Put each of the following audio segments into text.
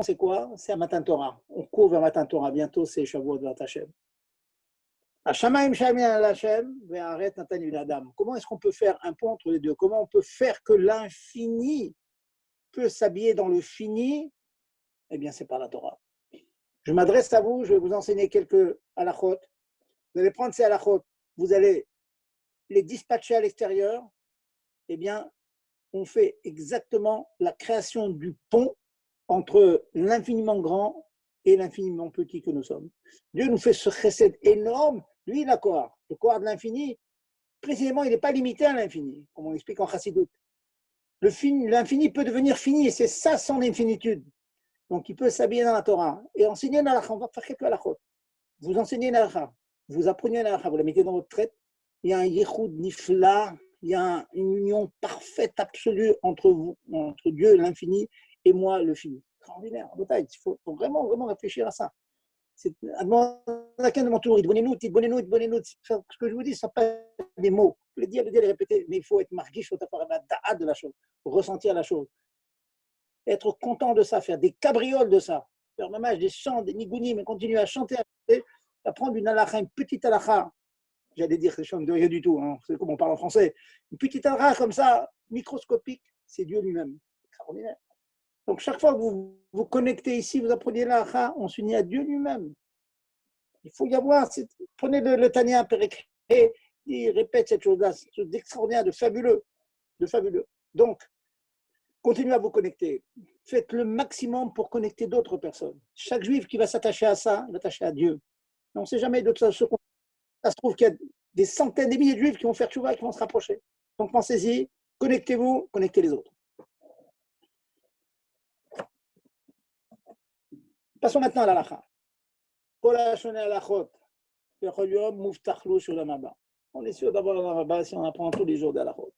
c'est quoi? C'est un Matan Torah. On court vers Matan Torah. Bientôt, c'est Shavuot Vat Hashem. Hashamayim Shamim al Hashem ve'aret natan bil Adam. Comment est-ce qu'on peut faire un pont entre les deux? Comment on peut faire que l'infini peut s'habiller dans le fini? Eh bien, c'est par la Torah. Je m'adresse à vous, je vais vous enseigner quelques halachot. Vous allez prendre ces halachot, vous allez les dispatcher à l'extérieur. Eh bien, on fait exactement la création du pont entre l'infiniment grand et l'infiniment petit que nous sommes. Dieu nous fait ce chesed énorme. Lui, la Kohar, le Kohar de l'infini, précisément, il n'est pas limité à l'infini, comme on explique en Chassidut. L'infini peut devenir fini, et c'est ça son infinitude. Donc, il peut s'habiller dans la Torah et enseigner une halakha. On va faire quelques halakhot. Vous enseignez une halakha, vous apprenez une halakha, vous la mettez dans votre traite. Il y a un yichud nifla, il y a une union parfaite, absolue entre vous, entre Dieu, l'infini, et moi, le fini. Extraordinaire. Il faut vraiment, vraiment réfléchir à ça. C'est ce que je vous dis, ce ne sont pas des mots. Le dire, les répéter, mais il faut être marguiche, il faut avoir la da'at de la chose, ressentir la chose. Être content de ça, faire des cabrioles de ça, faire même des chants, des nigounis, mais continuer à chanter, à prendre une halakha, une petite halakha. J'allais dire que je ne de rien du tout, hein. C'est comme on parle en français. Une petite halakha comme ça, microscopique, c'est Dieu lui-même. Extraordinaire. Donc, chaque fois que vous vous connectez ici, vous apprenez l'halakha, on s'unit à Dieu lui-même. Il faut y avoir, prenez le Tanya Péricré, il répète cette chose-là, c'est d'extraordinaire, de fabuleux. Donc, continuez à vous connecter. Faites le maximum pour connecter d'autres personnes. Chaque juif qui va s'attacher à ça, il va s'attacher à Dieu. On ne sait jamais de ça. Ça se trouve qu'il y a des centaines, des milliers de juifs qui vont faire tchouva, qui vont se rapprocher. Donc, pensez-y, connectez-vous, connectez les autres. Passons maintenant à l'halakha. On est sûr d'avoir la maba si on apprend tous les jours de la route.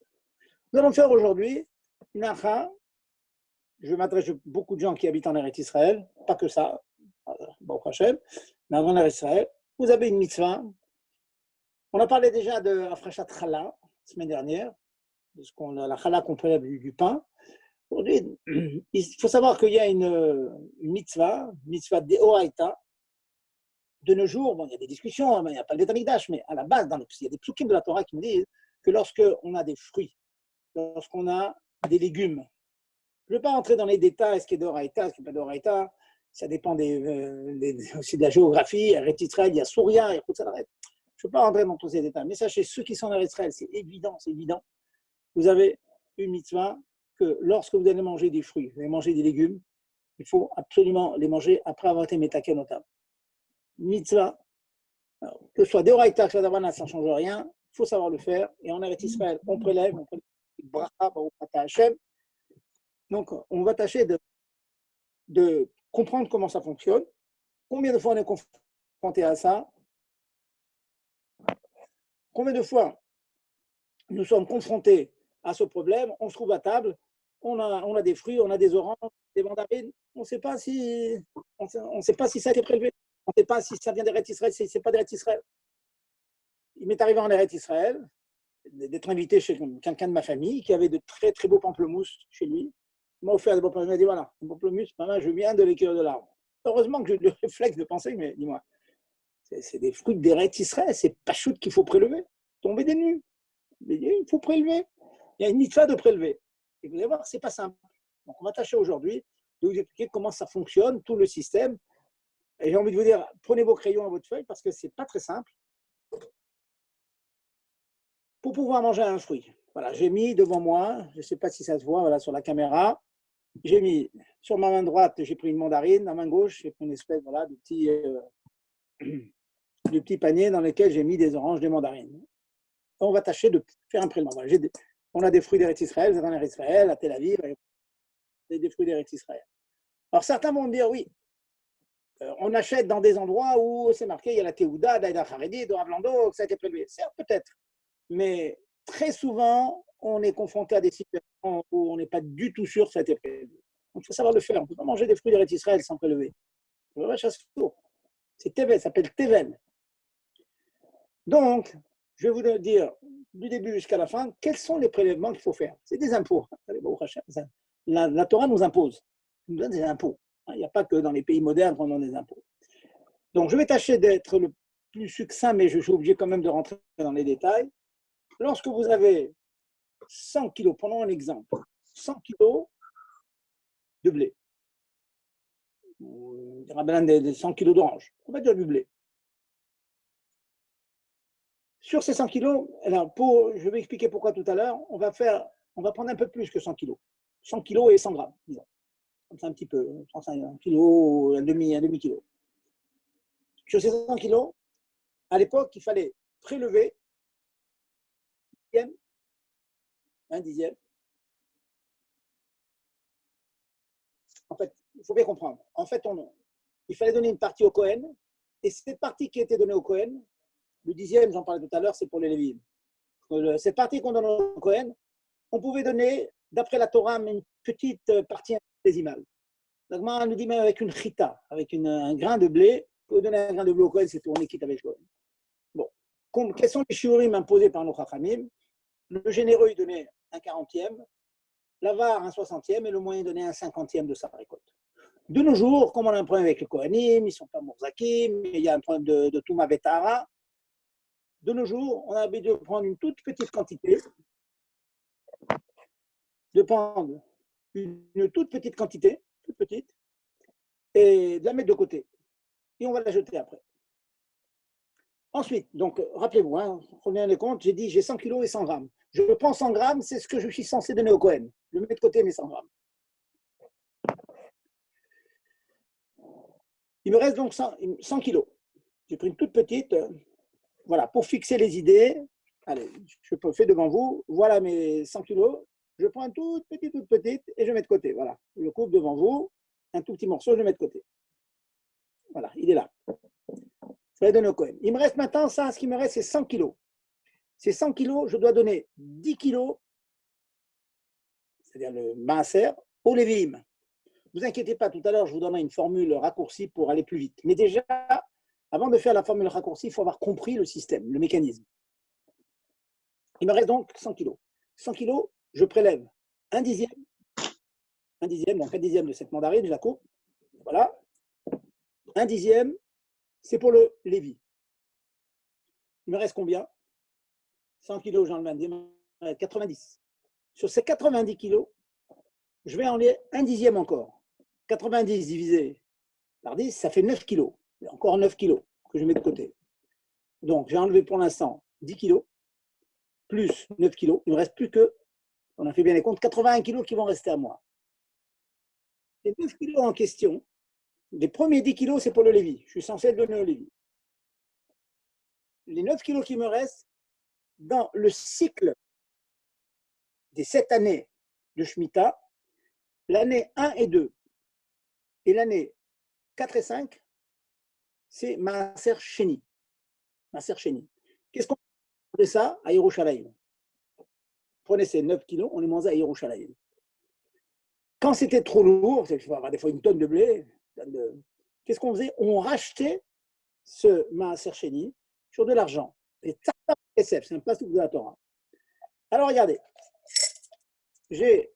Nous allons faire aujourd'hui une halakha. Je m'adresse à beaucoup de gens qui habitent en Eretz Israël, pas que ça, Baruch Hashem, mais en Eretz Israël. Vous avez une mitzvah. On a parlé déjà de Afrashat Chala la semaine dernière, de ce qu'on a la chala qu'on prélève du pain. Aujourd'hui, il faut savoir qu'il y a une mitzvah d'Oraita. De nos jours, bon, il y a des discussions, il n'y a pas le Beit Hamikdash, mais à la base, il y a des psukim de la Torah qui nous disent que lorsqu'on a des fruits, lorsqu'on a des légumes, je ne vais pas entrer dans les détails, ce qui est d'Oraita, ce qui n'est pas d'Oraita, ça dépend aussi de la géographie. À Eretz Israël, il y a Souria, il y a Koutsalareth. Je ne vais pas rentrer dans tous ces détails, mais sachez, ceux qui sont en Eretz Israël, c'est évident. Vous avez une mitzvah que lorsque vous allez manger des fruits, vous allez manger des légumes, il faut absolument les manger après avoir été métaké notable. Mitzvah, alors, que ce soit d'Oraita, que ce soit d'Avana, ça ne change rien, il faut savoir le faire. Et en Eretz Israël, on prélève bracha, baruch atah Hashem. Donc, on va tâcher de comprendre comment ça fonctionne. Combien de fois on est confronté à ça? Combien de fois nous sommes confrontés à ce problème? On se trouve à table, on a des fruits, on a des oranges, des mandarines. On ne sait pas si ça a été prélevé. On ne sait pas si ça vient d'Eretz Israël, si ce n'est pas d'Eretz Israël. Il m'est arrivé en Eretz Israël d'être invité chez quelqu'un de ma famille qui avait de très très beaux pamplemousses chez lui. Il m'a offert des pamplemousses. Il m'a dit voilà, un pamplemousse, maman, je viens de l'écueil de l'arbre. Heureusement que j'ai le réflexe de penser, mais dis-moi, c'est des fruits d'Eretz Israël, c'est pas chute qu'il faut prélever. Tomber des nues. Il faut prélever. Il y a une mitzvah de prélever. Et vous allez voir, c'est pas simple. Donc on va tâcher aujourd'hui de vous expliquer comment ça fonctionne, tout le système. Et j'ai envie de vous dire, prenez vos crayons et votre feuille parce que c'est pas très simple. Pour pouvoir manger un fruit. Voilà, j'ai mis devant moi, je ne sais pas si ça se voit voilà, sur la caméra, j'ai mis sur ma main droite, j'ai pris une mandarine, la main gauche, j'ai pris une espèce voilà, de petit panier dans lequel j'ai mis des oranges, des mandarines. On va tâcher de faire un prélèvement. Voilà, on a des fruits d'Eretz Israël, vous êtes en Eretz Israël, à Tel Aviv, des fruits d'Eretz Israël. Alors certains vont me dire, oui, on achète dans des endroits où c'est marqué, il y a la Théouda, d'Aïda Haredi, de Rav Lando, que ça a été prélevé. Certes, peut-être. Mais très souvent, on est confronté à des situations où on n'est pas du tout sûr que ça a été prélevé. Donc, il faut savoir le faire. On ne peut pas manger des fruits d'Eretz Israël sans prélever. Le vrai chasse-tour. C'est Tevel, ça s'appelle Tevel. Donc, je vais vous dire du début jusqu'à la fin quels sont les prélèvements qu'il faut faire. C'est des impôts. La Torah nous impose. Elle nous donne des impôts. Il n'y a pas que dans les pays modernes qu'on a des impôts. Donc, je vais tâcher d'être le plus succinct, mais je suis obligé quand même de rentrer dans les détails. Lorsque vous avez 100 kilos, prenons un exemple, 100 kilos de blé, on dira bien des 100 kilos d'orange, on va dire du blé. Sur ces 100 kilos, alors je vais expliquer pourquoi tout à l'heure, on va prendre un peu plus que 100 kilos. 100 kilos et 100 grammes, disons. Comme ça un petit peu, 1 kilo, un demi-kilo. Sur ces 100 kilos, à l'époque, il fallait prélever un dixième. En fait, il faut bien comprendre. En fait, il fallait donner une partie au Cohen, et cette partie qui était donnée au Cohen, le dixième, j'en parlais tout à l'heure, c'est pour les Lévites. Cette partie qu'on donne au Cohen, on pouvait donner, d'après la Torah, une petite partie infinitésimale. Donc, on nous dit même avec une chita, avec un grain de blé, on peut donner un grain de blé au Cohen, c'est tout, on est quitte avec le Cohen. Bon, quels sont les shiurim imposés par nos chachamim? Le généreux, il donnait un 40e, l'avare, un 60e, et le moyen donnait un 50e de sa récolte. De nos jours, comme on a un problème avec les Kohanim, ils ne sont pas Mourzakim, il y a un problème de Touma Betara, de nos jours, on a l'habitude de prendre une toute petite quantité, toute petite, et de la mettre de côté. Et on va la jeter après. Ensuite, donc, rappelez-vous, prenez les comptes, j'ai dit j'ai 100 kilos et 100 grammes. Je prends 100 grammes, c'est ce que je suis censé donner au Cohen. Je mets de côté mes 100 grammes. Il me reste donc 100 kilos. J'ai pris une toute petite, voilà, pour fixer les idées. Allez, je fais devant vous, voilà mes 100 kilos. Je prends une toute petite, et je mets de côté. Voilà, je coupe devant vous, un tout petit morceau, je le mets de côté. Voilà, il est là. Ça va donner au Cohen. Il me reste maintenant, ce qui me reste, c'est 100 kilos. Ces 100 kilos, je dois donner 10 kilos, c'est-à-dire le maaser, au Lévim. Ne vous inquiétez pas, tout à l'heure, je vous donnerai une formule raccourcie pour aller plus vite. Mais déjà, avant de faire la formule raccourcie, il faut avoir compris le système, le mécanisme. Il me reste donc 100 kilos. 100 kilos, je prélève un dixième, donc un dixième de cette mandarine, je la coupe. Voilà. Un dixième, c'est pour le Lévi. Il me reste combien? 100 kilos, j'enlève un dixième, 90. Sur ces 90 kilos, je vais enlever un dixième encore. 90 divisé par 10, ça fait 9 kilos. Il y a encore 9 kilos que je mets de côté. Donc, j'ai enlevé pour l'instant 10 kilos, plus 9 kilos. Il ne me reste plus que, on a fait bien les comptes, 81 kilos qui vont rester à moi. Les 9 kilos en question, les premiers 10 kilos, c'est pour le Lévi. Je suis censé le donner au Lévi. Les 9 kilos qui me restent, dans le cycle des 7 années de Shemitah, l'année 1 et 2 et l'année 4 et 5, c'est Maaser Sheni. Maaser Sheni. Qu'est-ce qu'on fait ça à Yerushalayim? Prenez ces 9 kilos, on les mange à Yerushalayim. Quand c'était trop lourd, il faut avoir des fois une tonne de blé, qu'est-ce qu'on faisait? On rachetait ce Maaser Sheni sur de l'argent. C'est un plastique de la Torah. Alors regardez, j'ai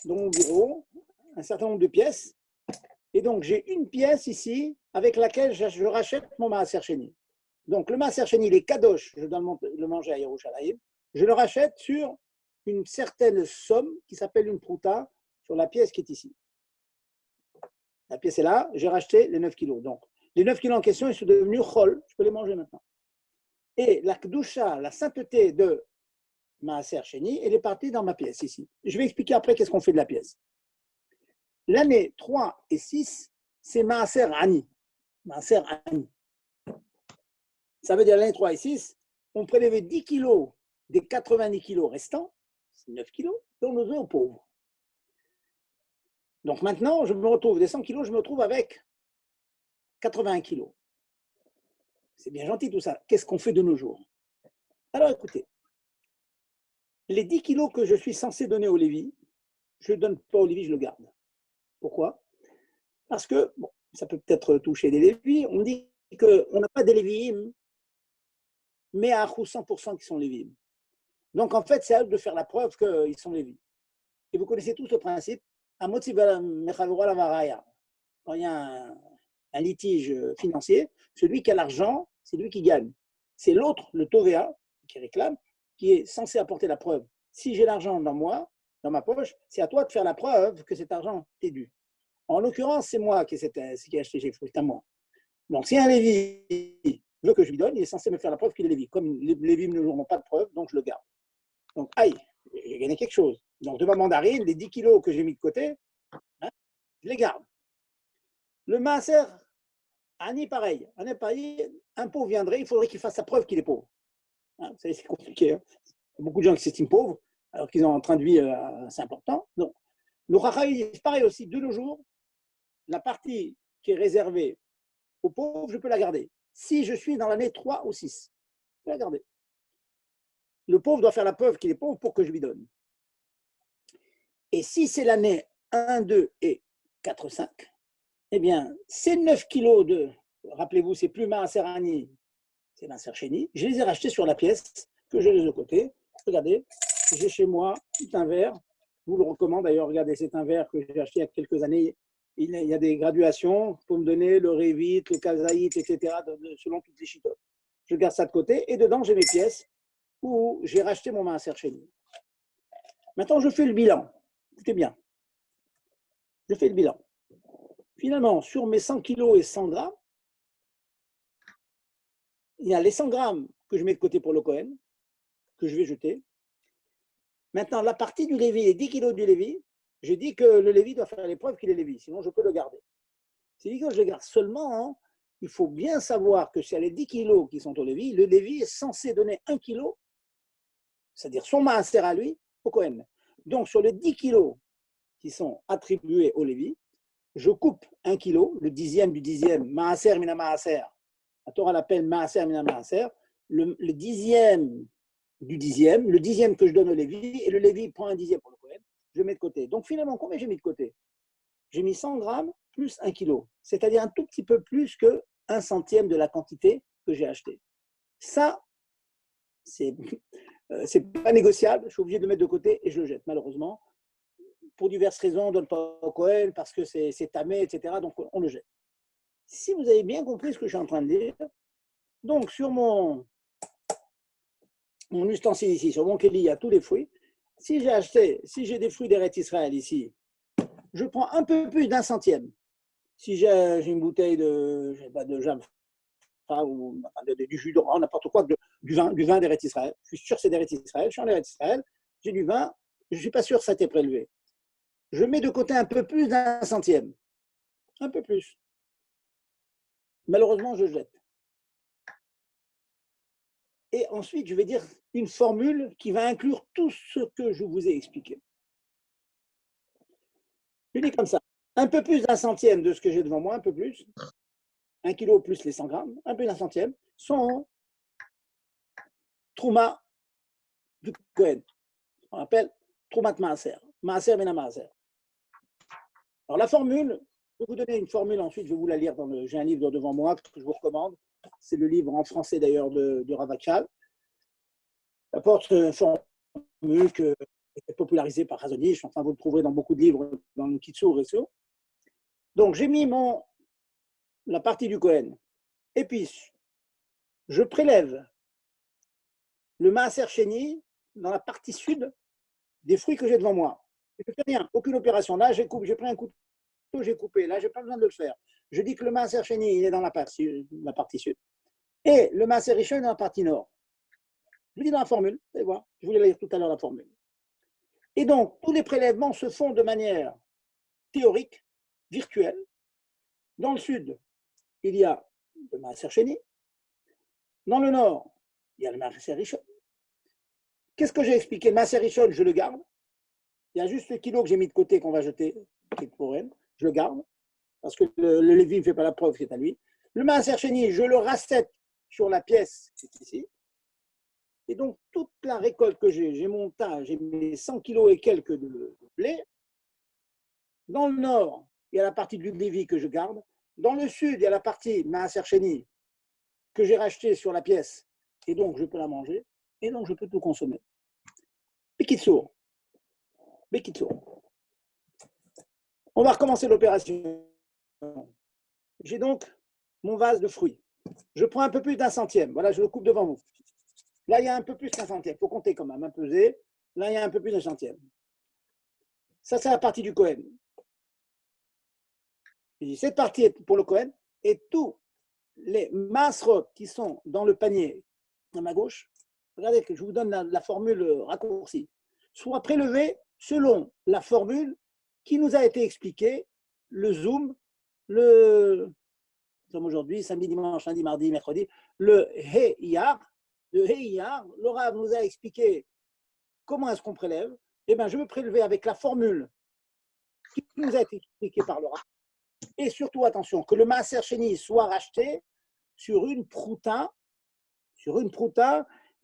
dans mon bureau un certain nombre de pièces, et donc j'ai une pièce ici avec laquelle je rachète mon Maaser Sheni. Donc le Maaser Sheni, les kadosh, je dois le manger à Yerushalayim, je le rachète sur une certaine somme qui s'appelle une prouta sur la pièce qui est ici. La pièce est là, j'ai racheté les 9 kilos. Donc les 9 kilos en question, ils sont devenus chol, je peux les manger maintenant. Et la kedusha, la sainteté de Maaser Sheni, elle est partie dans ma pièce ici. Je vais expliquer après qu'est-ce qu'on fait de la pièce. L'année 3 et 6, c'est Maaser Ani. Maaser Ani. Ça veut dire l'année 3 et 6, on prélevait 10 kilos des 90 kilos restants, c'est 9 kilos, et on le donnait aux pauvres. Donc maintenant, je me retrouve, des 100 kilos, je me retrouve avec 81 kilos. C'est bien gentil tout ça. Qu'est-ce qu'on fait de nos jours? Alors écoutez, les 10 kilos que je suis censé donner au Lévi, je ne donne pas au Lévi, je le garde. Pourquoi? Parce que, bon, ça peut peut-être toucher des Lévis, on dit qu'on n'a pas des Lévi'im, mais à 100% qui sont Lévi'im. Donc en fait, c'est à eux de faire la preuve qu'ils sont Lévis. Et vous connaissez tous le principe, quand il y a un litige financier, celui qui a l'argent, c'est lui qui gagne. C'est l'autre, le Tovea, qui réclame, qui est censé apporter la preuve. Si j'ai l'argent dans moi, dans ma poche, c'est à toi de faire la preuve que cet argent t'est dû. En l'occurrence, c'est moi qui ai acheté ces fruits, c'est à moi. Donc, si un Lévi veut que je lui donne, il est censé me faire la preuve qu'il est Lévi. Comme les Lévis n'ont pas de preuve, donc je le garde. Donc, aïe, j'ai gagné quelque chose. Donc, de ma mandarine, les 10 kilos que j'ai mis de côté, hein, je les garde. Le maaser, Ani, pareil. Ani, pareil, un pauvre viendrait, il faudrait qu'il fasse sa preuve qu'il est pauvre. Hein, vous savez, c'est compliqué. Hein. Il y a beaucoup de gens qui s'estiment pauvres, alors qu'ils ont un train de vie assez important. Donc, le Rachaï, c'est pareil aussi. De nos jours, la partie qui est réservée aux pauvres, je peux la garder. Si je suis dans l'année 3 ou 6, je peux la garder. Le pauvre doit faire la preuve qu'il est pauvre pour que je lui donne. Et si c'est l'année 1, 2 et 4, 5, eh bien, ces 9 kilos de, rappelez-vous, c'est plus Maaser Ani, c'est Maaser Sheni, je les ai rachetés sur la pièce que j'ai de côté. Regardez, j'ai chez moi un verre, je vous le recommande d'ailleurs, regardez, c'est un verre que j'ai acheté il y a quelques années. Il y a des graduations pour me donner le Revit, le Kazaït, etc., selon toutes les chitotes. Je garde ça de côté et dedans, j'ai mes pièces où j'ai racheté mon Maaser Sheni. Maintenant, je fais le bilan. Écoutez bien. Je fais le bilan. Finalement, sur mes 100 kilos et 100 grammes, il y a les 100 grammes que je mets de côté pour le Cohen, que je vais jeter. Maintenant, la partie du Lévi, les 10 kilos du Lévi, je dis que le Lévi doit faire l'épreuve qu'il est Lévi, sinon je peux le garder. Si je le garde seulement, hein, il faut bien savoir que s'il y a les 10 kilos qui sont au Lévi, le Lévi est censé donner 1 kilo, c'est-à-dire son maaser à lui, au Cohen. Donc, sur les 10 kilos qui sont attribués au Lévi, je coupe 1 kilo, le dixième du dixième, maaser mina maaser. La Torah l'appelle maaser mina maaser. Le dixième du dixième, le dixième que je donne au Lévi, et le Lévi prend un dixième pour le Kohen, je mets de côté. Donc finalement, combien j'ai mis de côté? J'ai mis 100 grammes plus 1 kilo, c'est-à-dire un tout petit peu plus que 1 centième de la quantité que j'ai achetée. Ça, c'est pas négociable, je suis obligé de le mettre de côté et je le jette, malheureusement. Pour diverses raisons, on ne donne pas au Kohen parce que c'est tamé, etc. Donc on le jette. Si vous avez bien compris ce que je suis en train de dire, donc sur mon ustensile ici, sur mon kéli, il y a tous les fruits. Si j'ai des fruits d'Eretz Israël ici, je prends un peu plus d'1 centième. Si j'ai une bouteille de jam ou du jus d'orange, n'importe quoi, du vin d'Eretz Israël, je suis sûr que c'est d'Eretz Israël, je suis en Eretz Israël, j'ai du vin, je ne suis pas sûr que ça t'ait prélevé. Je mets de côté un peu plus d'1 centième. Un peu plus. Malheureusement, je jette. Et ensuite, je vais dire une formule qui va inclure tout ce que je vous ai expliqué. Je dis comme ça, un peu plus d'1 centième de ce que j'ai devant moi, un peu plus, 1 kilo plus les 100 grammes, un peu d'1 centième, sont Trouma du Kohen. On appelle Troumat Maaser. Maaser Mena Maaser. Alors la formule, je vais vous donner une formule ensuite, je vais vous la lire j'ai un livre devant moi que je vous recommande. C'est le livre en français d'ailleurs de Rav Akshal. Il apporte une formule qui est popularisée par Razonich. Enfin, vous le trouverez dans beaucoup de livres, dans le Kitsur et tout. Donc j'ai mis la partie du Kohen. Et puis, je prélève le Maaser Sheni dans la partie sud des fruits que j'ai devant moi. Je ne fais rien, aucune opération. Là, j'ai pris un couteau, j'ai coupé. Là, je n'ai pas besoin de le faire. Je dis que le Maaser Sheni, il est dans la partie sud. Et le Maaser Rishon est dans la partie nord. Je vous dis dans la formule, vous allez voir, je voulais la lire tout à l'heure la formule. Et donc, tous les prélèvements se font de manière théorique, virtuelle. Dans le sud, il y a le Maaser Sheni. Dans le nord, il y a le Maaser Rishon. Qu'est-ce que j'ai expliqué? Le Maaser Rishon, je le garde. Il y a juste le kilo que j'ai mis de côté qu'on va jeter, qui est pour elle. Je le garde, parce que le Lévi ne fait pas la preuve, c'est à lui. Le Maaser Sheni, je le rachète sur la pièce qui est ici. Et donc, toute la récolte que j'ai mon tas, j'ai mes 100 kilos et quelques de blé. Dans le nord, il y a la partie du Lévi que je garde. Dans le sud, il y a la partie Maaser Sheni que j'ai racheté sur la pièce. Et donc, je peux la manger. Et donc, je peux tout consommer. Bekitsour. On va recommencer l'opération. J'ai donc mon vase de fruits. Je prends un peu plus d'un centième. Voilà, je le coupe devant vous. Là, il y a un peu plus qu'un centième. Il faut compter quand même, peser. Là, il y a un peu plus d'un centième. Ça, c'est la partie du Cohen. Cette partie est pour le Cohen et tous les masrot qui sont dans le panier à ma gauche, regardez que je vous donne la formule raccourcie, soient prélevés selon la formule qui nous a été expliquée, le Zoom, comme aujourd'hui, samedi, dimanche, lundi, mardi, mercredi, le He-Iyar, le Rav nous a expliqué comment est-ce qu'on prélève. Eh bien, je veux prélever avec la formule qui nous a été expliquée par le Rav. Et surtout, attention, que le Maaser Sheni soit racheté sur une prouta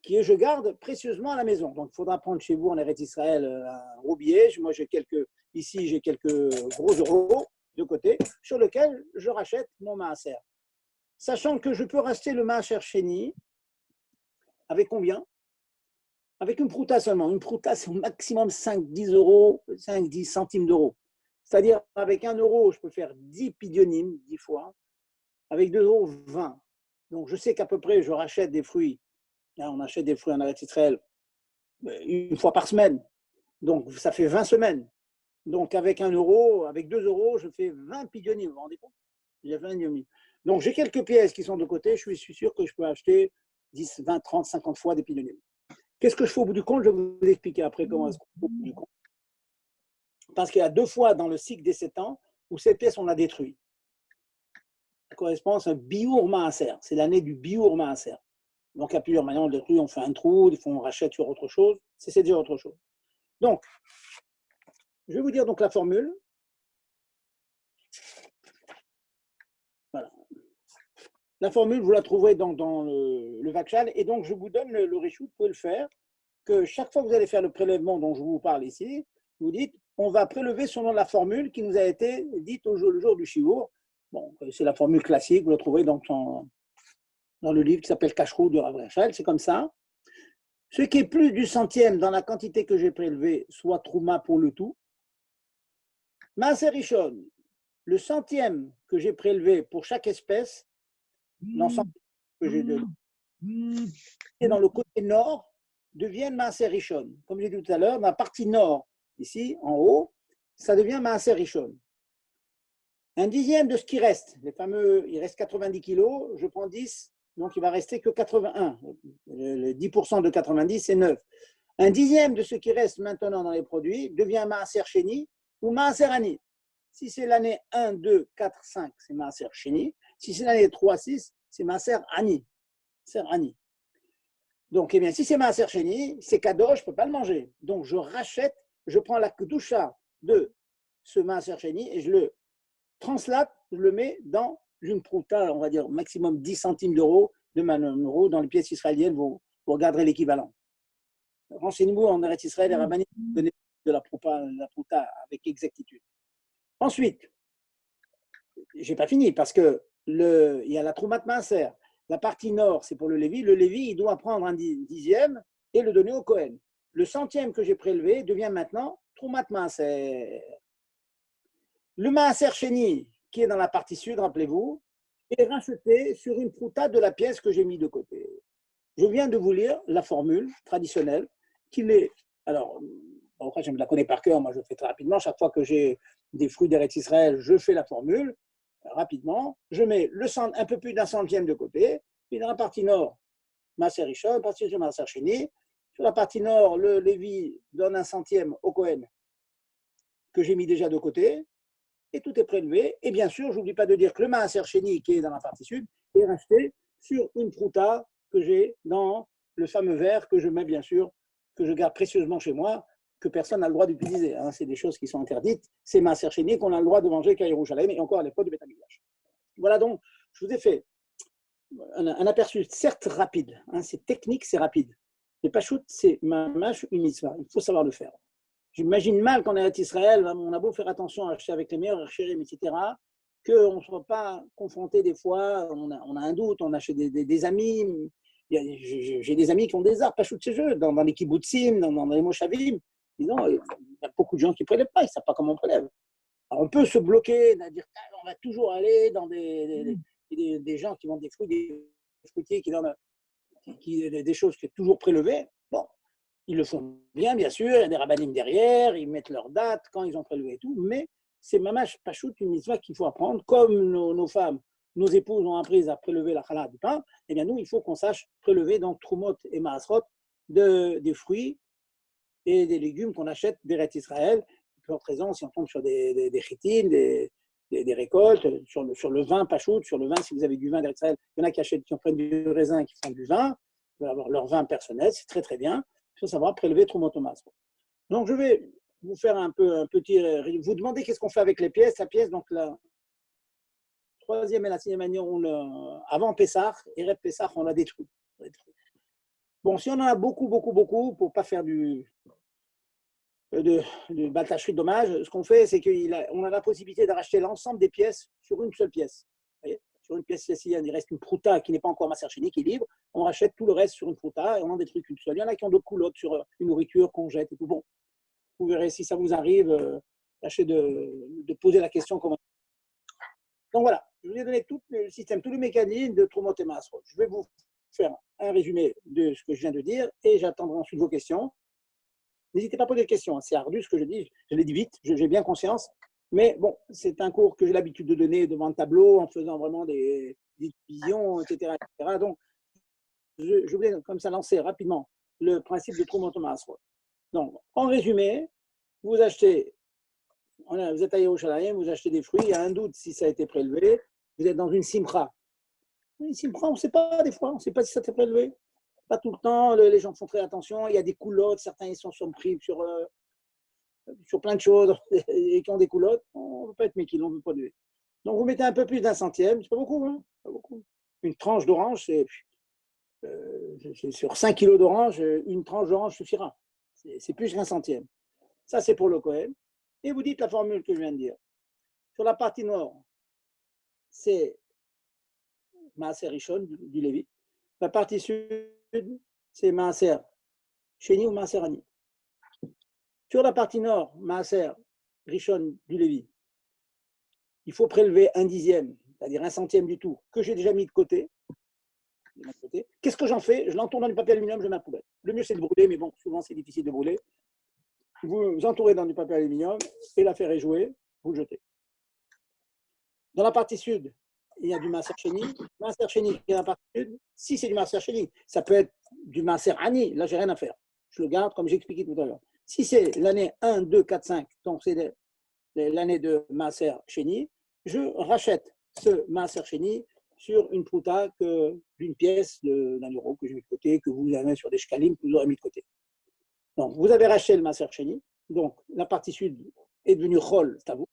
qui est, je garde précieusement à la maison. Donc, il faudra prendre chez vous en Eretz Israël un roubier. Moi, j'ai quelques gros euros de côté sur lesquels je rachète mon Maaser. Sachant que je peux racheter le Maaser Sheni avec combien? Avec une prouta seulement. Une prouta, c'est au maximum 5-10 euros, 5-10 centimes d'euros. C'est-à-dire, avec 1 euro, je peux faire 10 pidionim, 10 fois. Avec 2 euros, 20. Donc, je sais qu'à peu près, je rachète des fruits. Là, on achète des fruits en Eretz Israël une fois par semaine. Donc, ça fait 20 semaines. Donc, avec 1 euro, avec 2 euros, je fais 20 pidionim. Vous vous rendez compte? J'ai 20 pidionim. Donc, j'ai quelques pièces qui sont de côté. Je suis sûr que je peux acheter 10, 20, 30, 50 fois des pidionim. Qu'est-ce que je fais au bout du compte? Je vais vous expliquer après comment est-ce qu'on fait au bout du compte. Parce qu'il y a 2 fois dans le cycle des 7 ans où cette pièce, on l'a détruite. Ça correspond à un biour maaser. C'est l'année du biour maaser. Donc, il y a plusieurs manières de détruire. On fait un trou, des fois on rachète sur autre chose. C'est déjà autre chose. Donc, je vais vous dire donc la formule. Voilà. La formule, vous la trouverez dans le Vakshal. Et donc, je vous donne le réchou, vous pouvez le faire, que chaque fois que vous allez faire le prélèvement dont je vous parle ici, vous dites, on va prélever selon la formule qui nous a été dite le jour du Shiur. Bon, c'est la formule classique, vous la trouverez dans le livre qui s'appelle Kashrut de Rav Rachel, c'est comme ça. Ce qui est plus du centième dans la quantité que j'ai prélevée, soit Trouma pour le tout. Maaser Rishon, le centième que j'ai prélevé pour chaque espèce, l'ensemble que j'ai donné, et dans le côté nord, devient Maaser Rishon. Comme j'ai dit tout à l'heure, dans la partie nord, ici, en haut, ça devient Maaser Rishon. Un dixième de ce qui reste, il reste 90 kilos, je prends 10, donc il va rester que 81. Le 10% de 90, c'est 9. Un dixième de ce qui reste maintenant dans les produits devient Maaser Sheni ou Maaser Ani. Si c'est l'année 1, 2, 4, 5, c'est Maaser Sheni. Si c'est l'année 3, 6, c'est Maaser Ani. Donc, eh bien, si c'est Maaser Sheni, c'est cadeau, je ne peux pas le manger. Donc, je rachète, je prends la kedusha de ce Maaser Sheni et je le translate, je le mets dans une prouta, on va dire maximum 10 centimes d'euros, de €, dans les pièces israéliennes, vous regarderez l'équivalent. Renseignez-vous en Eretz Israël et Rabbani de la prouta avec exactitude. Ensuite, je n'ai pas fini parce que il y a la Troumat Maaser. La partie nord, c'est pour le Lévi. Le Lévi, il doit prendre un dixième et le donner au Cohen. Le centième que j'ai prélevé devient maintenant Troumat Maaser. Le Maaser Sheni, qui est dans la partie sud, rappelez-vous, est racheté sur une prouta de la pièce que j'ai mis de côté. Je viens de vous lire la formule traditionnelle qu'il est. Alors, je me la connais par cœur, moi je le fais très rapidement. Chaque fois que j'ai des fruits d'Eretz Israël, je fais la formule rapidement. Je mets un peu plus d'un centième de côté. Puis dans la partie nord, Maaser Rishon, la partie sud, Maaser Sheni. Sur la partie nord, le Lévi donne un centième au Cohen que j'ai mis déjà de côté. Et tout est prélevé. Et bien sûr, je n'oublie pas de dire que le Maaser Sheni, qui est dans la partie sud, est racheté sur une prouta que j'ai dans le fameux verre que je mets, bien sûr, que je garde précieusement chez moi, que personne n'a le droit d'utiliser. Hein. C'est des choses qui sont interdites. C'est Maaser Sheni qu'on a le droit de manger qu'à Yerushalayim et encore à l'époque du Beth Amikdash. Voilà donc, je vous ai fait un aperçu, certes rapide. Hein, c'est technique, c'est rapide. Mais Pachout, c'est mamash une mitzvah. Il faut savoir le faire. J'imagine mal qu'en Eretz Israël, on a beau faire attention à acheter avec les meilleurs chérim, etc., qu'on ne soit pas confronté des fois, on a un doute, on achète des amis. J'ai des amis qui ont des arbres, pas de ces jeux, dans les kibbutzim, dans les moshavim. Disons, il y a beaucoup de gens qui ne prélèvent pas, ils ne savent pas comment on prélève. Alors, on peut se bloquer, dire on va toujours aller dans des gens qui vendent des fruits, des fruitiers qui donnent des choses qui sont toujours prélevées. Bon, ils le font bien sûr, il y a des rabbinim derrière, ils mettent leur date, quand ils ont prélevé et tout, mais c'est mamash pachout, une mitzvah qu'il faut apprendre, comme nos femmes, nos épouses ont appris à prélever la challah du pain, eh bien nous, il faut qu'on sache prélever donc trumot et maasrot des fruits et des légumes qu'on achète d'Eretz Israël. Pour présent, si on tombe sur des chitines, des récoltes, sur le vin pachout, sur le vin, si vous avez du vin d'Eretz Israël, il y en a qui achètent, qui en prennent du raisin, qui font du vin, ils veulent avoir leur vin personnel, c'est très très bien. Il faut savoir prélever trumot et maasrot. Donc je vais vous faire un petit, vous demander qu'est-ce qu'on fait avec les pièces. La pièce, donc la troisième et la sixième année, avant Pessah, Erev Pessah, on l'a détruit. Bon, si on en a beaucoup, pour ne pas faire de baltacherie de dommages, ce qu'on fait, c'est qu'on a la possibilité de racheter l'ensemble des pièces sur une seule pièce. Vous voyez, sur une pièce, ici, il reste une prouta qui n'est pas encore masser chéni, qui est libre. On rachète tout le reste sur une prouta et on en détruit qu'une seule. Il y en a qui ont d'autres coulottes sur une nourriture qu'on jette et tout. Bon, vous verrez si ça vous arrive. Tâchez de poser la question comment. Donc voilà, je vous ai donné tout le système, tous les mécanismes de Trumot et Maasrot. Je vais vous faire un résumé de ce que je viens de dire et j'attendrai ensuite vos questions. N'hésitez pas à poser des questions, c'est ardu ce que je dis, je l'ai dit vite, j'ai bien conscience, mais bon, c'est un cours que j'ai l'habitude de donner devant le tableau en faisant vraiment des divisions, etc., etc. Donc, je voulais comme ça lancer rapidement le principe de Trumot et Maasrot. Donc, en résumé, vous achetez. Vous êtes à Yerushalayim, vous achetez des fruits, il y a un doute si ça a été prélevé, vous êtes dans une simcha. Une simcha, on ne sait pas des fois, on ne sait pas si ça a été prélevé. Pas tout le temps, les gens font très attention, il y a des coulottes, certains ils sont surpris sur plein de choses et qui ont des coulottes, on ne veut pas être méquille, on ne veut pas lever. Donc vous mettez un peu plus d'un centième, c'est pas beaucoup, hein, pas beaucoup. Une tranche d'orange, c'est sur 5 kilos d'orange, une tranche d'orange suffira. C'est plus qu'un centième. Ça, c'est pour le Kohen. Et vous dites la formule que je viens de dire. Sur la partie nord, c'est Maaser Rishon du Lévi. La partie sud, c'est Maaser Sheni ou Maaser Ani. Sur la partie nord, Maaser Rishon du Lévi, il faut prélever un dixième, c'est-à-dire un centième du tout, que j'ai déjà mis de côté. Qu'est-ce que j'en fais? Je l'entoure dans du papier aluminium, je mets à la poubelle. Le mieux, c'est de brûler, mais bon, souvent, c'est difficile de brûler. Vous entourez dans du papier aluminium et l'affaire est jouée, vous le jetez. Dans la partie sud, il y a du Maaser Sheni. Maaser Sheni qui est dans la partie sud, si c'est du Maaser Sheni, ça peut être du Maaser Ani, là, j'ai rien à faire. Je le garde comme j'ai expliqué tout à l'heure. Si c'est l'année 1, 2, 4, 5, donc c'est l'année de Maaser Sheni, je rachète ce Maaser Sheni sur une prouta d'une pièce d'un euro que j'ai mis de côté, que vous avez sur des shkalim que vous aurez mis de côté. Donc, vous avez racheté le Maaser Sheni, donc la partie sud est devenue Chol, c'est à vous.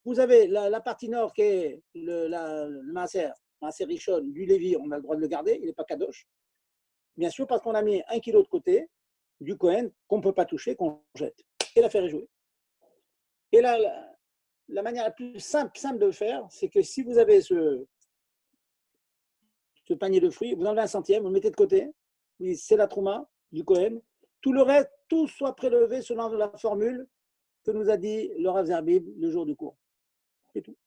Vous avez la partie nord qui est le Maaser Rishon du Lévi, on a le droit de le garder, il n'est pas kadosh. Bien sûr, parce qu'on a mis 1 kilo de côté du Kohen qu'on ne peut pas toucher, qu'on jette. Et l'affaire est jouée. Et la manière la plus simple de le faire, c'est que si vous avez ce panier de fruits, vous enlevez un centième, vous le mettez de côté, c'est la trouma du Kohen. Tout le reste, tout soit prélevé selon la formule que nous a dit le Rav Zerbib le jour du cours. C'est tout.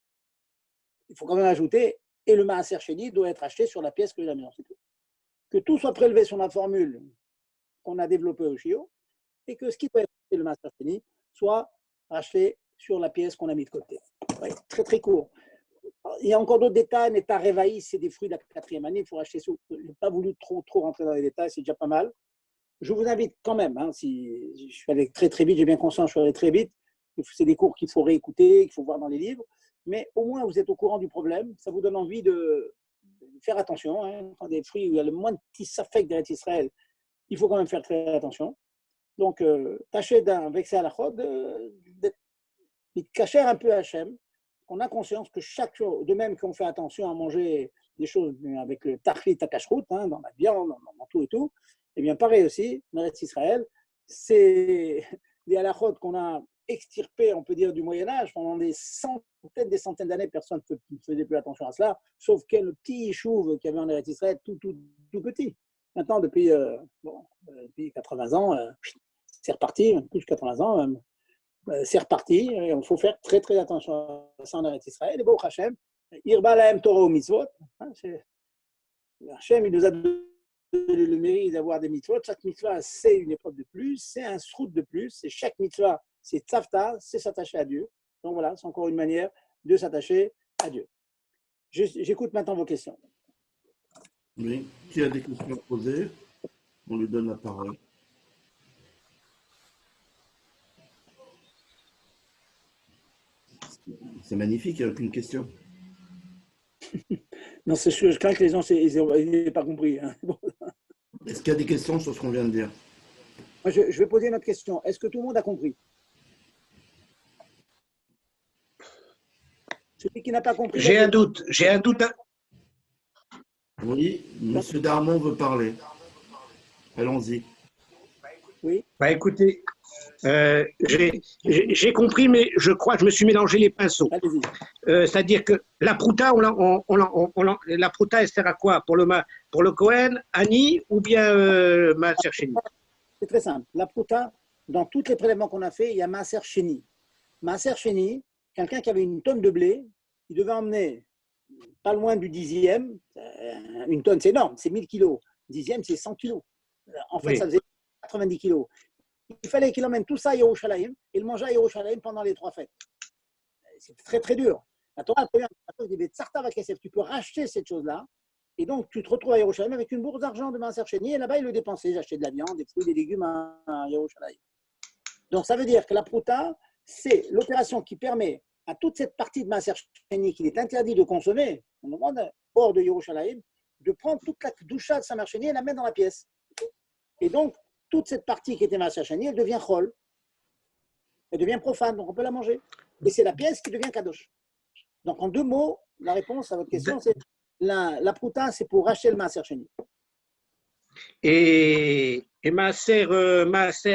Il faut quand même ajouter, et le Maaser Sheni doit être acheté sur la pièce que j'ai mis. C'est tout. Que tout soit prélevé sur la formule qu'on a développée au Chio, et que ce qui peut être acheté le Maaser Sheni soit acheté sur la pièce qu'on a mis de côté. Ouais, très très court. Il y a encore d'autres détails, mais par Révaï, c'est des fruits de la 4e année, il faut acheter ça. Je n'ai pas voulu trop rentrer dans les détails, c'est déjà pas mal. Je vous invite quand même, hein, si je suis allé très très vite, j'ai bien conscience, je suis allé très vite, c'est des cours qu'il faut réécouter, qu'il faut voir dans les livres, mais au moins vous êtes au courant du problème, ça vous donne envie de faire attention. Hein, quand des fruits où il y a le moins de petits safek d'Eretz Israël, il faut quand même faire très attention. Donc, tâchez d'un vexé à la chod, de cacher un peu Hachem, qu'on a conscience que chaque chose, de même qu'on fait attention à manger des choses avec le tachlit à kashrut, hein, dans la viande, dans tout et tout, et bien pareil aussi, dans Eretz Israël, c'est des halakhot qu'on a extirpés, on peut dire, du Moyen-Âge. Pendant des centaines d'années, personne ne faisait plus attention à cela, sauf quel petit chouve qu'il y avait en Eretz Israël, tout petit. Maintenant, depuis 80 ans, c'est reparti, plus de 80 ans, c'est reparti. Il faut faire très, très attention à ça en Eretz Israël. Et bon, Hachem, Irba lahem Torah ou mitzvot. Hachem, il nous a donné le mérite d'avoir des mitzvot. Chaque mitzvah, c'est une épreuve de plus, c'est un srout de plus. Et chaque mitzvah, c'est tzavta, c'est s'attacher à Dieu. Donc voilà, c'est encore une manière de s'attacher à Dieu. J'écoute maintenant vos questions. Oui, qui a des questions à poser? On lui donne la parole. C'est magnifique, il n'y a aucune question. Non, c'est sûr, je crains que les gens n'aient pas compris. Hein. Bon. Est-ce qu'il y a des questions sur ce qu'on vient de dire? Moi, je vais poser une autre question. Est-ce que tout le monde a compris? Celui qui n'a pas compris. J'ai un doute. Oui, M. Darmon veut parler. Allons-y. Oui. Bah, écoutez, j'ai compris, mais je crois que je me suis mélangé les pinceaux. Allez-y. C'est-à-dire que la prouta, la prouta, elle sert à quoi? Pour le Cohen, Annie ou bien Maaser Sheni? C'est très simple. La prouta, dans tous les prélèvements qu'on a fait, il y a Maaser Sheni. Maaser Sheni, quelqu'un qui avait une tonne de blé, il devait emmener pas loin du dixième. Une tonne, c'est énorme, c'est 1000 kilos. Dixième, c'est 100 kilos. En fait, Oui. ça faisait 90 kilos. Il fallait qu'il emmène tout ça à Yerushalayim et le manger à Yerushalayim pendant les 3 fêtes. C'est très, très dur. La Torah, tu peux racheter cette chose-là. Et donc, tu te retrouves à Yerushalayim avec une bourse d'argent de Maaser Sheni. Et là-bas, il le dépensait. J'ai acheté de la viande, des fruits, des légumes à Yerushalayim. Donc, ça veut dire que la prouta, c'est l'opération qui permet à toute cette partie de Maaser Sheni qu'il est interdit de consommer, on demande hors de Yerushalayim, de prendre toute la doucha de sa Maaser Sheni et la mettre dans la pièce. Et donc, toute cette partie qui était Maaser Sheni, elle devient chol. Elle devient profane, donc on peut la manger. Et c'est la pièce qui devient kadosh. Donc, en 2 mots, la réponse à votre question, c'est la prouta, c'est pour racheter le Maaser Sheni. Et Maaser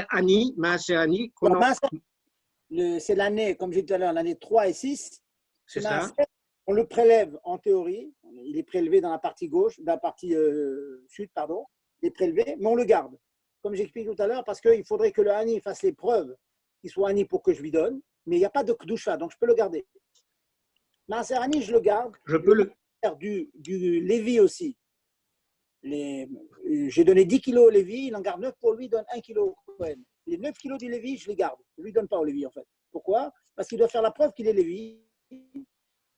Annie, C'est l'année, comme j'ai dit tout à l'heure, l'année 3 et 6. c'est ça? On le prélève en théorie. Il est prélevé dans la partie gauche, dans la partie sud, pardon. Il est prélevé, mais on le garde. Comme j'explique tout à l'heure, parce qu'il faudrait que le Hani fasse les preuves qu'il soit Hani pour que je lui donne, mais il n'y a pas de Kdusha, donc je peux le garder. Maaser Hani, je le garde. Je peux le. Du Lévi aussi. J'ai donné 10 kilos au Lévi, il en garde 9 pour lui, il donne 1 kilo au Cohen. Les 9 kilos du Lévi, je les garde. Je ne lui donne pas au Lévi, en fait. Pourquoi? Parce qu'il doit faire la preuve qu'il est Lévi.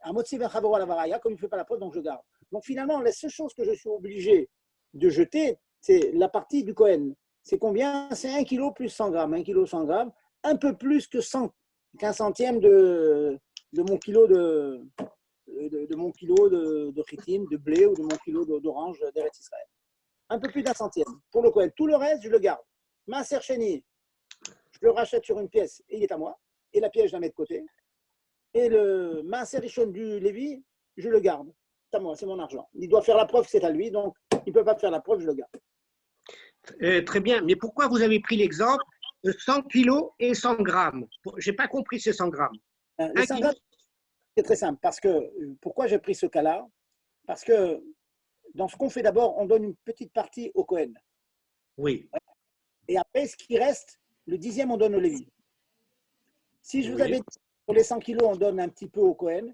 Un motzi ben chavoro à la varaya, comme il ne fait pas la preuve, donc je garde. Donc finalement, la seule chose que je suis obligé de jeter, c'est la partie du Cohen. C'est combien? C'est 1 kilo plus 100 grammes. 1 kilo 100 grammes, un peu plus que 100, 15 centièmes de mon kilo de mon kilo de chitim, de blé ou de mon kilo d'orange d'Eretz Israël. Un peu plus d'1 centième pour le Cohen. Tout le reste, je le garde. Maaser Sheni, je le rachète sur une pièce et il est à moi. Et la pièce, je la mets de côté. Et le Maaser Rishon du Lévi, je le garde. C'est à moi, c'est mon argent. Il doit faire la preuve que c'est à lui, donc il ne peut pas faire la preuve, je le garde. Très bien, mais pourquoi vous avez pris l'exemple de 100 kilos et 100 grammes? Je n'ai pas compris ces 100 grammes. Les 100 grammes, c'est très simple. Parce que, pourquoi j'ai pris ce cas-là? Parce que dans ce qu'on fait d'abord, on donne une petite partie au Cohen. Oui. Et après, ce qui reste, le 10e, on donne au Lévi. Si je vous avais dit, pour les 100 kilos, on donne un petit peu au Cohen,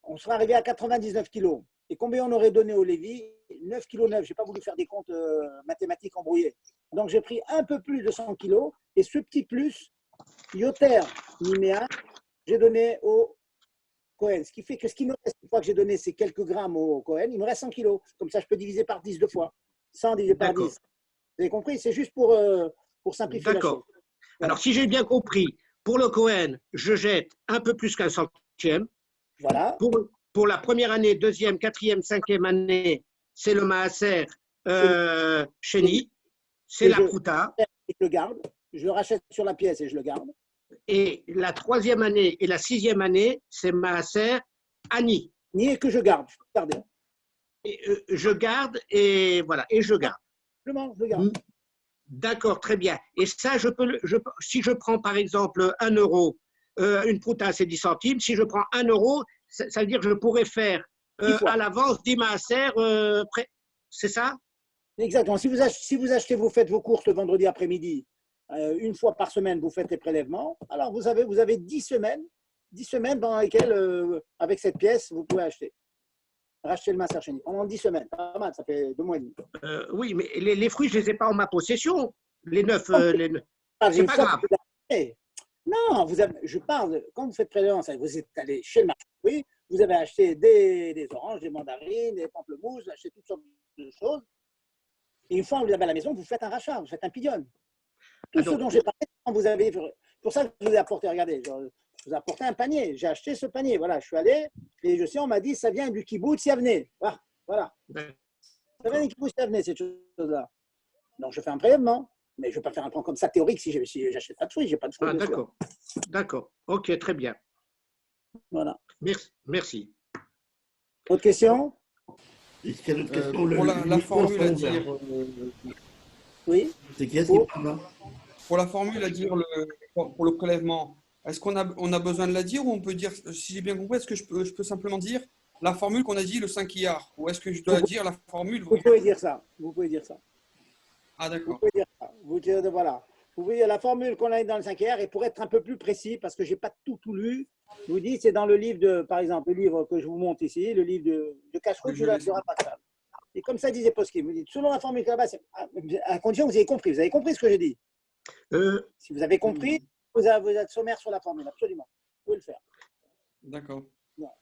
on serait arrivé à 99 kilos. Et combien on aurait donné au Lévi? 9 kg 9. Je n'ai pas voulu faire des comptes mathématiques embrouillés. Donc, j'ai pris un peu plus de 100 kilos. Et ce petit plus, Yoter Niméa, j'ai donné au Cohen. Ce qui fait que ce qui me reste, une fois que j'ai donné ces quelques grammes au Cohen, il me reste 100 kilos. Comme ça, je peux diviser par 10 2 fois. 100 divisé par 10. Vous avez compris? C'est juste pour simplifier la chose. D'accord. Alors, si j'ai bien compris, pour le Cohen, je jette un peu plus qu'un centième. Voilà. Pour la première année, deuxième, quatrième, cinquième année, c'est le Maaser Sheni, c'est la prouta. Je le garde, je le rachète sur la pièce et je le garde. Et la troisième année et la sixième année, c'est Maaser Ani. Ni que je garde, je peux garder. Et, je garde et voilà, et je garde. Je mange, je garde. D'accord, très bien. Et ça, si je prends par exemple 1 euro, une prouta c'est 10 centimes, si je prends 1 euro, ça veut dire que je pourrais faire à l'avance 10 maaser, c'est ça? Exactement. Si vous achetez, vous faites vos courses le vendredi après-midi une fois par semaine, vous faites les prélèvements. Alors, vous avez 10 semaines dans lesquelles, avec cette pièce, vous pouvez racheter le Maaser Sheni. Pendant 10 semaines, pas mal, ça fait 2 mois et demi. Oui, mais les fruits, je ne les ai pas en ma possession. Les 9, c'est pas grave. Non, je parle, quand vous faites prélèvement, vous êtes allé chez le marché, oui, vous avez acheté des oranges, des mandarines, des pamplemousses, vous avez acheté toutes sortes de choses. Et une fois que vous avez à la maison, vous faites un rachat, vous faites un pidyon. Tout ce dont j'ai parlé, vous avez. Pour ça que je vous ai apporté, regardez, je vous ai apporté un panier. J'ai acheté ce panier. Voilà, je suis allé et je sais, on m'a dit, ça vient du kibbutz Yavne. Voilà. Ça vient du kibbutz Yavne, cette chose-là. Donc, je fais un prélèvement. Mais je ne vais pas faire un plan comme ça théorique si j'achète pas de fruits. Je n'ai pas de fruits. D'accord. D'accord. OK, très bien. Voilà. Merci. Autre question? Est-ce qu'il y a d'autres questions? Pour la formule à dire. Oui. C'est qui est-ce qui parle là? Pour la formule à dire pour le prélèvement, est-ce qu'on a besoin de la dire ou on peut dire, si j'ai bien compris, est-ce que je peux simplement dire la formule qu'on a dit le 5 IAR ou est-ce que je dois dire la formule? Vous pouvez dire ça. Vous pouvez dire ça. Ah, d'accord. Vous pouvez dire ça. Voilà. Vous voyez la formule qu'on a dans le 5R et pour être un peu plus précis, parce que je n'ai pas tout lu, je vous dis, c'est dans le livre par exemple, le livre que je vous montre ici, le livre de Kashrut de Raphaël. Et comme ça disait Poskim, vous dites, selon la formule là-bas, à condition que vous ayez compris. Vous avez compris ce que j'ai dit? Si vous avez compris, vous êtes sommaire sur la formule, absolument. Vous pouvez le faire. D'accord.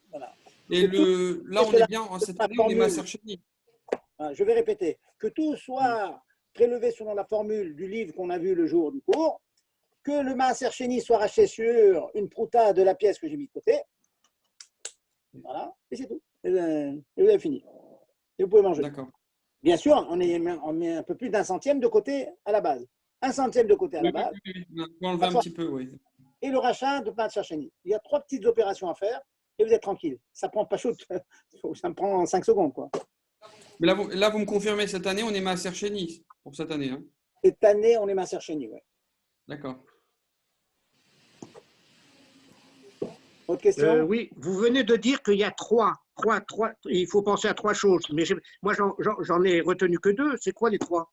Voilà. Et là, on est bien, en cette année, on est Maaser Sheni. Je vais répéter, que tout soit prélevé selon la formule du livre qu'on a vu le jour du cours, que le Maaser Sheni soit racheté sur une prouta de la pièce que j'ai mis de côté. Voilà, et c'est tout. Et vous avez fini. Et vous pouvez manger. D'accord. Bien sûr, on met un peu plus d'un centième de côté à la base. Un centième de côté à la base. Oui, on va enlever un petit peu, oui. Et le rachat de Maaser Sheni. Il y a 3 petites opérations à faire et vous êtes tranquille. Ça prend pas chaud, ça me prend 5 secondes, quoi. Mais là, vous me confirmez, cette année, on est Maaser Sheni pour cette année. Hein. Cette année, on est Maaser Sheni, oui. D'accord. Autre question? Oui, vous venez de dire qu'il y a trois. Il faut penser à 3 choses. Mais moi, j'en ai retenu que 2. C'est quoi les 3?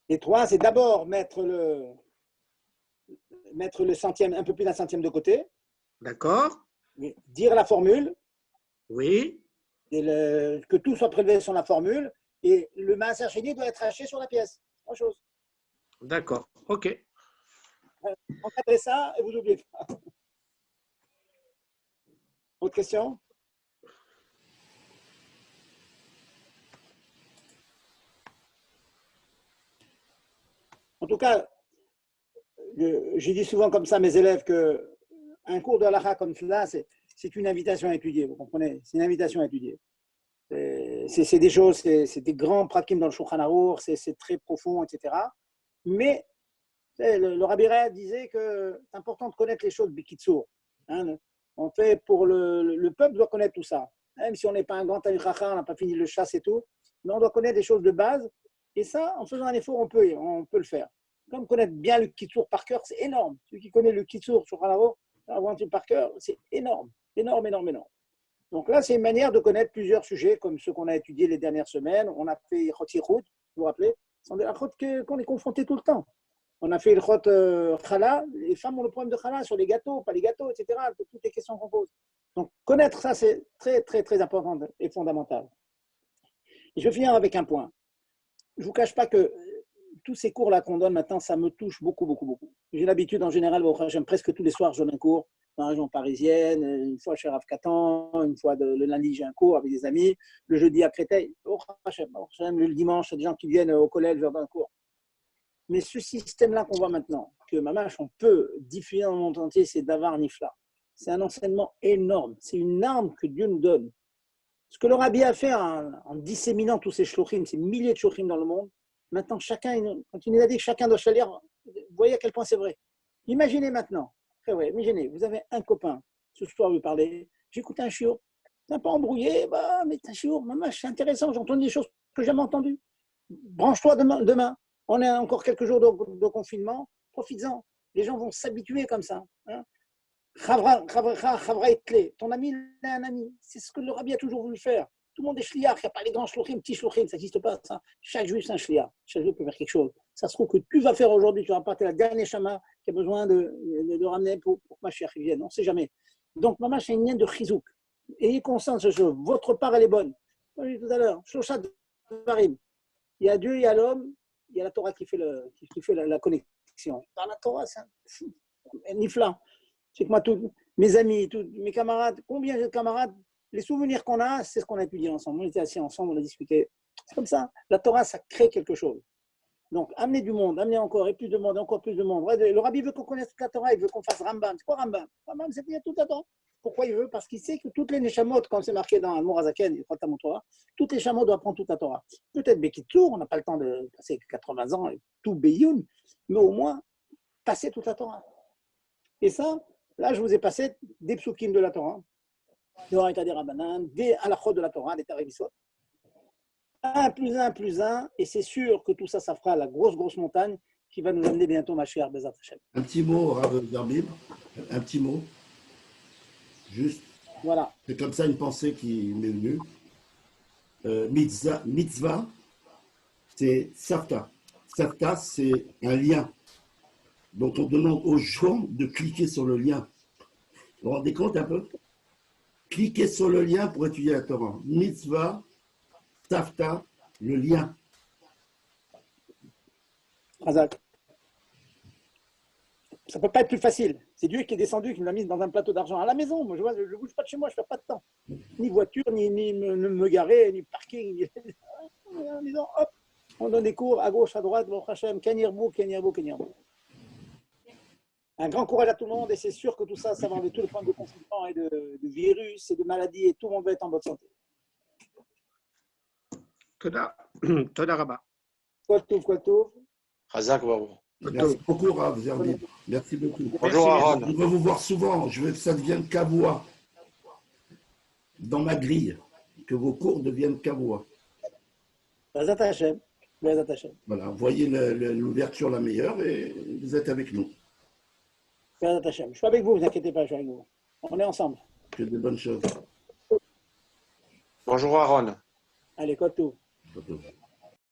Les 3, c'est d'abord mettre le centième, un peu plus d'un centième de côté. D'accord. Dire la formule. Oui. Et que tout soit prélevé sur la formule. Et le Maaser Sheni doit être haché sur la pièce. 3 choses. D'accord. OK. Encadrez ça et vous n'oubliez pas. Autre question? En tout cas, j'ai dit souvent comme ça à mes élèves qu'un cours de halakha comme cela, c'est une invitation à étudier, vous comprenez? C'est une invitation à étudier. C'est des choses, c'est des grands prakim dans le Shulchan Aruch, c'est très profond, etc. Mais le Rabbi Rea disait que c'est important de connaître les choses bikitsur. Hein, en fait, pour le peuple doit connaître tout ça. Même si on n'est pas un grand Talmid Chacham, on n'a pas fini le chasse et tout, mais on doit connaître des choses de base. Et ça, en faisant un effort, on peut le faire. Comme connaître bien le Kitsour par cœur, c'est énorme. Celui qui connaît le Kitsour sur Halavo, par cœur, c'est énorme. Énorme. Donc là, c'est une manière de connaître plusieurs sujets, comme ceux qu'on a étudiés les dernières semaines. On a fait Chot Yichud, vous vous rappelez? C'est des Chot qu'on est confronté tout le temps. On a fait le Chot Chala. Les femmes ont le problème de Chala sur les gâteaux, pas les gâteaux, etc. Toutes les questions qu'on pose. Donc, connaître ça, c'est très, très, très important et fondamental. Et je vais finir avec un point. Je ne vous cache pas que tous ces cours-là qu'on donne maintenant, ça me touche beaucoup, beaucoup, beaucoup. J'ai l'habitude, en général, j'aime presque tous les soirs, je donne un cours dans la région parisienne, une fois chez Rav Katan, une fois le lundi, j'ai un cours avec des amis, le jeudi à Créteil, le dimanche, il y a des gens qui viennent au collège, je leur donne un cours. Mais ce système-là qu'on voit maintenant, que Mamash, on peut diffuser dans le monde entier, c'est Davar Nifla. C'est un enseignement énorme. C'est une arme que Dieu nous donne. Ce que le Rabbi a fait en disséminant tous ces shlochim, ces milliers de shlochim dans le monde, maintenant, quand il nous a dit que chacun doit chalir, vous voyez à quel point c'est vrai. Imaginez maintenant, imaginez, vous avez un copain, ce soir vous parlez, j'écoute un shiur, t'as pas embrouillé, mais c'est un shiur, Mamash, c'est intéressant, j'ai entendu des choses que j'ai jamais entendues. Branche-toi demain. On a encore quelques jours de confinement, profites-en. Les gens vont s'habituer comme ça. Hein. Ton ami, il a un ami. C'est ce que le Rabbi a toujours voulu faire. Tout le monde est shliach. Il n'y a pas les grands shlochim, petits shlochim, ça n'existe pas. Ça. Chaque juif, c'est un shliach. Chaque juif peut faire quelque chose. Ça se trouve que tu vas faire aujourd'hui, tu vas apporter la dernière chama qui a besoin de ramener pour que ma chère vienne. On ne sait jamais. Donc, maman, c'est une ligne de chizouk. Ayez conscience de ce jeu. Votre part, elle est bonne. Comme je l'ai dit tout à l'heure, Shloshat Dvarim. Il y a Dieu, il y a l'homme, il y a la Torah qui fait la connexion. Dans la Torah, c'est un nifla. C'est que moi, tous mes amis, tous mes camarades, combien j'ai de camarades, les souvenirs qu'on a, c'est ce qu'on a étudié ensemble. On était assis ensemble, on a discuté. C'est comme ça. La Torah, ça crée quelque chose. Donc, amener du monde, amener encore et plus de monde, encore plus de monde. Le rabbi veut qu'on connaisse toute la Torah, il veut qu'on fasse Rambam. C'est quoi Rambam? Rambam, c'est bien tout à temps. Pourquoi il veut? Parce qu'il sait que toutes les neshamot, comme c'est marqué dans Mourazaken, il croit à mon Torah, toutes les neshamot doivent apprendre toute la Torah. Peut-être Bekitour, on n'a pas le temps de passer 80 ans et tout Beyoun, mais au moins, passer toute la Torah. Et ça, là, je vous ai passé des psukim de la Torah, des Horaïta des Rabbanan, des halachot de la Torah, des Tarevissot. 1 plus 1, et c'est sûr que tout ça, ça fera la grosse montagne qui va nous amener bientôt ma chère Bezat Hashem. Un petit mot, Rav Zerbib, un petit mot, juste. Voilà. C'est comme ça une pensée qui m'est venue. Mitzvah, c'est Savta. Savta, c'est un lien. Donc on demande aux gens de cliquer sur le lien. Vous vous rendez compte un peu? Cliquez sur le lien pour étudier la Torah. Mitzvah, Savta, le lien. Razak. Ça ne peut pas être plus facile. C'est Dieu qui est descendu, qui me l'a mis dans un plateau d'argent à la maison. Moi, je ne bouge pas de chez moi, je ne perds pas de temps. Ni voiture, ni me garer, ni parking. En disant, hop, on donne des cours à gauche, à droite, bon Hachem, Kenirbo. Un grand courage à tout le monde et c'est sûr que tout ça, ça va enlever tous les problèmes de confinement et de virus et de maladies et tout le monde va être en bonne santé. Toda Rabba. Quoi tout. Razak Baruch. Merci beaucoup, Rav Zerbib. Merci beaucoup. Bonjour Aaron. On va vous voir souvent. Je veux que ça devienne Kavoua dans ma grille. Que vos cours deviennent Kavoua. Bezat Hashem. Voilà, voyez l'ouverture la meilleure et vous êtes avec nous. Bezat Hashem. Je suis avec vous, ne vous inquiétez pas, je suis avec vous. On est ensemble. Que des bonnes choses. Bonjour Aaron. Allez, quoi tout.